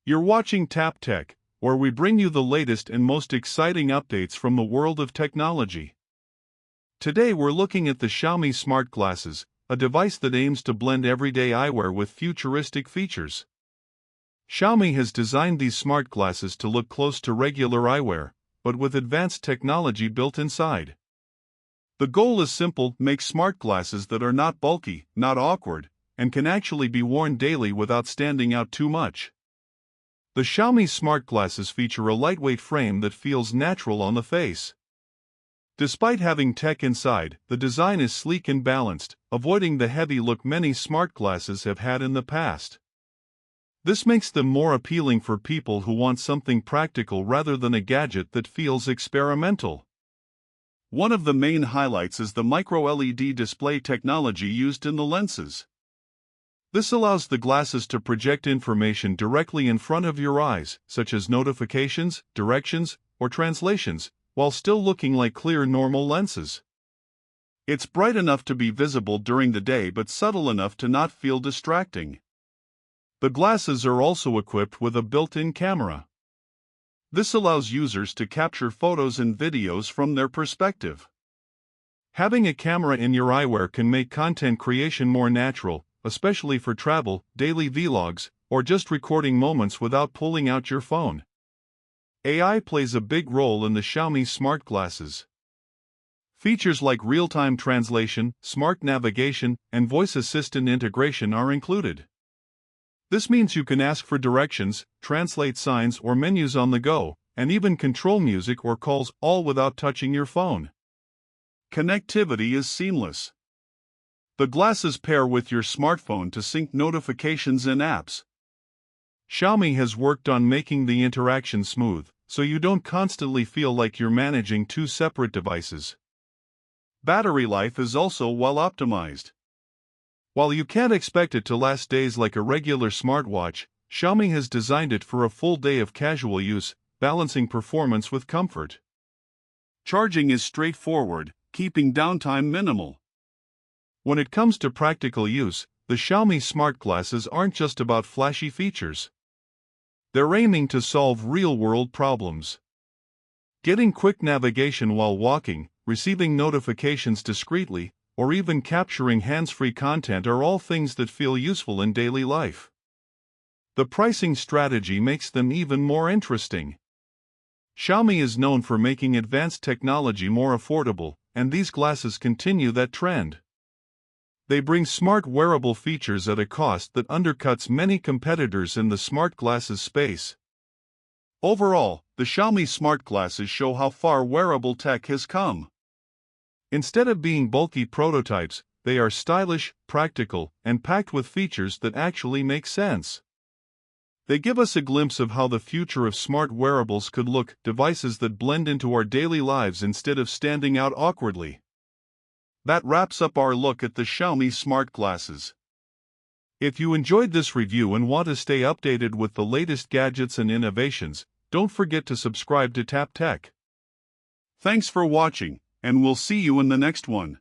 You're watching Tap Tech, where we bring you the latest and most exciting updates from the world of technology. Today we're looking at the Xiaomi smart glasses, a device that aims to blend everyday eyewear with futuristic features. Xiaomi has designed these smart glasses to look close to regular eyewear, but with advanced technology built inside. The goal is simple: make smart glasses that are not bulky, not awkward, and can actually be worn daily without standing out too much. The Xiaomi smart glasses feature a lightweight frame that feels natural on the face. Despite having tech inside, the design is sleek and balanced, avoiding the heavy look many smart glasses have had in the past. This makes them more appealing for people who want something practical rather than a gadget that feels experimental. One of the main highlights is the micro-LED display technology used in the lenses. This allows the glasses to project information directly in front of your eyes, such as notifications, directions, or translations, while still looking like clear normal lenses. It's bright enough to be visible during the day but subtle enough to not feel distracting. The glasses are also equipped with a built-in camera. This allows users to capture photos and videos from their perspective. Having a camera in your eyewear can make content creation more natural, especially for travel, daily vlogs, or just recording moments without pulling out your phone. AI plays a big role in the Xiaomi smart glasses. Features like real-time translation, smart navigation, and voice assistant integration are included. This means you can ask for directions, translate signs or menus on the go, and even control music or calls, all without touching your phone. Connectivity is seamless. The glasses pair with your smartphone to sync notifications and apps. Xiaomi has worked on making the interaction smooth, so you don't constantly feel like you're managing two separate devices. Battery life is also well optimized. While you can't expect it to last days like a regular smartwatch, Xiaomi has designed it for a full day of casual use, balancing performance with comfort. Charging is straightforward, keeping downtime minimal. When it comes to practical use, the Xiaomi smart glasses aren't just about flashy features. They're aiming to solve real-world problems. Getting quick navigation while walking, receiving notifications discreetly, or even capturing hands-free content are all things that feel useful in daily life. The pricing strategy makes them even more interesting. Xiaomi is known for making advanced technology more affordable, and these glasses continue that trend. They bring smart wearable features at a cost that undercuts many competitors in the smart glasses space. Overall, the Xiaomi smart glasses show how far wearable tech has come. Instead of being bulky prototypes, they are stylish, practical, and packed with features that actually make sense. They give us a glimpse of how the future of smart wearables could look: devices that blend into our daily lives instead of standing out awkwardly. That wraps up our look at the Xiaomi smart glasses. If you enjoyed this review and want to stay updated with the latest gadgets and innovations, don't forget to subscribe to Tap Tech. Thanks for watching, and we'll see you in the next one.